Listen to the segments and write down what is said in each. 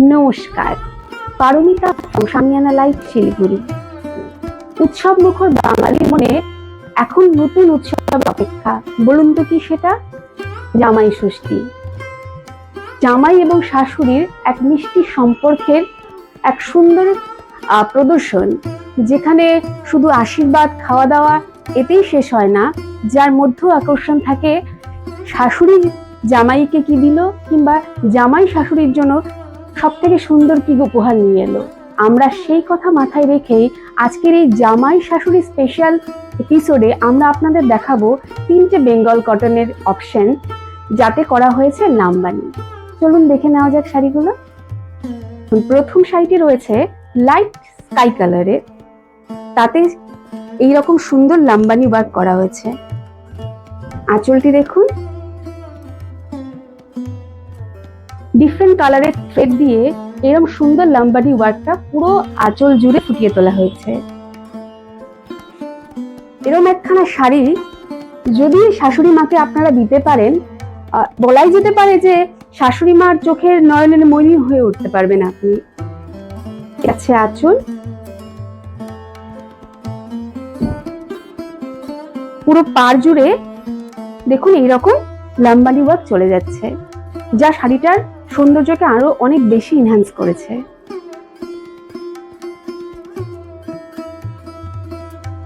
নমস্কার, পারমিতা সামিয়ানা লাইভ শিলিগুড়ি। উৎসব মুখর বাঙালির মনে এখন নতুন উৎসব অপেক্ষা। বলুন তো কি সেটা? জামাই ষষ্ঠী। জামাই এবং শাশুড়ির এক মিষ্টি সম্পর্কের এক সুন্দর প্রদর্শন, যেখানে শুধু আশীর্বাদ, খাওয়া দাওয়া এতেই শেষ হয় না, যার মধ্যে আকর্ষণ থাকে শাশুড়ি জামাইকে কি দিল, কিংবা জামাই শাশুড়ির জন্য সব থেকে সুন্দর কি উপহার নিয়ে এলো। আমরা সেই কথা মাথায় রেখেই আজকের এই জামাই শাশুড়ি স্পেশাল এপিসোডে আমরা আপনাদের দেখাবো 3টে বেঙ্গল কটনের অপশন, যাতে করা হয়েছে লামবানি। চলুন দেখে নেওয়া যাক শাড়িগুলো। প্রথম শাড়িটি রয়েছে লাইট স্কাই কালারে, তাতে এইরকম সুন্দর লামবানি ওয়ার্ক করা হয়েছে। আঁচলটি দেখুন, ডিফারেন্ট কালারের থ্রেড দিয়ে এরকম সুন্দর লামবানি ওয়ার্কটা পুরো আঁচল জুড়ে ফুটিয়ে তোলা হয়েছে। এরকম একখানা শাড়ি যদি শাশুড়ি মাকে আপনারা দিতে পারেন, বলাই যেতে পারে যে শাশুড়ি মার চোখের নয়নের মণি হয়ে উঠতে পারবেন আপনি। আছে আঁচল, পুরো পাড় জুড়ে দেখুন এইরকম লামবানি ওয়ার্ক চলে যাচ্ছে, যা শাড়িটার সৌন্দর্যকে আরো অনেক বেশি এনহ্যান্স করেছে।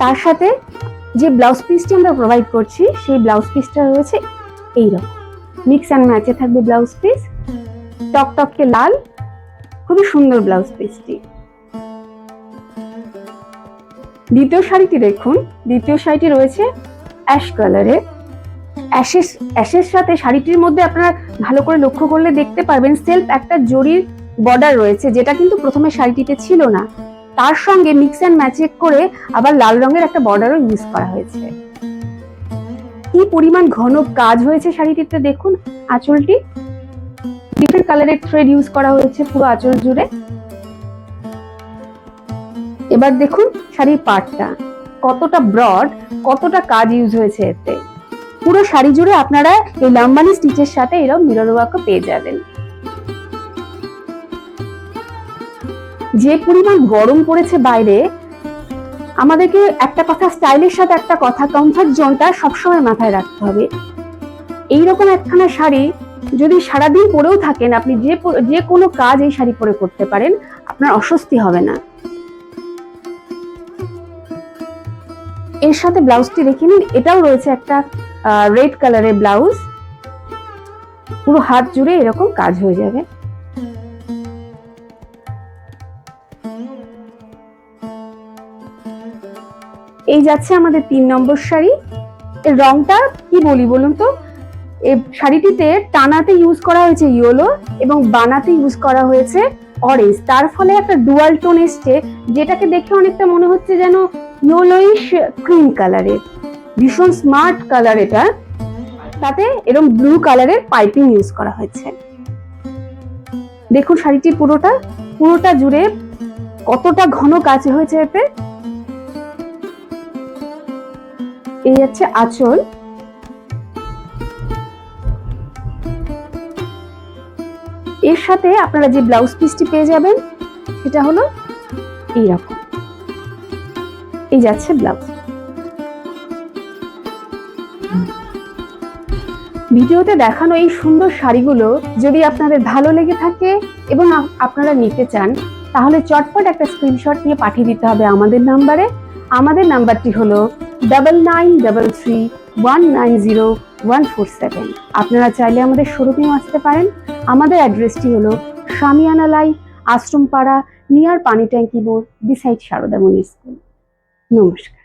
তার সাথে যে ব্লাউজ পিসটি আমরা প্রোভাইড করছি, সেই ব্লাউজ পিসটা রয়েছে এইরকম মিক্স অ্যান্ড ম্যাচে থাকবে ব্লাউজ পিস, টকটকে লাল, খুবই সুন্দর ব্লাউজ পিসটি। দ্বিতীয় শাড়িটি দেখুন, দ্বিতীয় শাড়িটি রয়েছে অ্যাশ কালারে। অ্যাশের সাথে শাড়িটির মধ্যে আপনারা ভালো করে লক্ষ্য করলে দেখতে পারবেন সেলফ একটা জরির বর্ডার রয়েছে, যেটা কিন্তু প্রথমে শাড়িটিতে ছিল না। তার সঙ্গে মিক্স অ্যান্ড ম্যাচ করে আবার লাল রঙের একটা বর্ডারও ইউজ করা হয়েছে। কি পরিমাণ ঘন কাজ হয়েছে শাড়িটিতে দেখুন। আঁচলটি ডিফারেন্ট কালারের থ্রেড ইউজ করা হয়েছে পুরো আঁচল জুড়ে। এবার দেখুন শাড়ির পাড়টা কতটা ব্রড, কতটা কাজ ইউজ হয়েছে এতে। পুরো শাড়ি জুড়ে আপনারা এই লামবানি স্টিচের সাথে এরকম মিরর ওয়ার্কও পেয়ে যাবেন। যে পরিমাণ গরম পড়েছে বাইরে, আমাদেরকে একটা কথা স্টাইলের সাথে একটা কথা, কমফর্ট জোনটা সবসময় মাথায় রাখতে হবে। এইরকম একখানা শাড়ি যদি সারাদিন পরেও থাকেন, আপনি যে কোনো কাজ এই শাড়ি পরে করতে পারেন, আপনার অস্বস্তি হবে না। এর সাথে ব্লাউজটি দেখে নিন, এটাও রয়েছে একটা রেড কালারের ব্লাউজ, পুরো হাত জুড়ে এরকম কাজ হয়ে যাবে। এই যাচ্ছে আমাদের 3 নম্বর শাড়ি। এর রংটা কি বলি বলুন তো। এই শাড়িটিতে টানাতে ইউজ করা হয়েছে ইয়েলো এবং বানাতে ইউজ করা হয়েছে অরেঞ্জ। তার ফলে একটা ডুয়াল টোন এসছে, যেটাকে দেখে অনেকটা মনে হচ্ছে যেন ইয়েলোইশ ক্রিম কালারের। ভীষণ স্মার্ট কালার এটা। তাতে এরকম ব্লু কালারের পাইপিং ইউজ করা হয়েছে। দেখুন শাড়িটি পুরোটা জুড়ে কতটা ঘন কাজ হয়েছে এতে। এই হচ্ছে আঁচল। এর সাথে আপনারা যে ব্লাউজ পিসটি পেয়ে যাবেন সেটা হলো এইরকম। এই যাচ্ছে ব্লাউজ। ভিডিওতে দেখানো এই সুন্দর শাড়িগুলো যদি আপনাদের ভালো লেগে থাকে এবং আপনারা নিতে চান, তাহলে চটপট একটা স্ক্রিনশট নিয়ে পাঠিয়ে দিতে হবে আমাদের নাম্বারে। আমাদের নাম্বারটি হলো 9933190147। আপনারা চাইলে আমাদের শোরুমেও আসতে পারেন। আমাদের অ্যাড্রেসটি হলো সামিয়ানা লাইভ, আশ্রমপাড়া, নিয়ার পানি ট্যাঙ্কি মোড়, বিসাইড সারদামণি স্কুল। নমস্কার।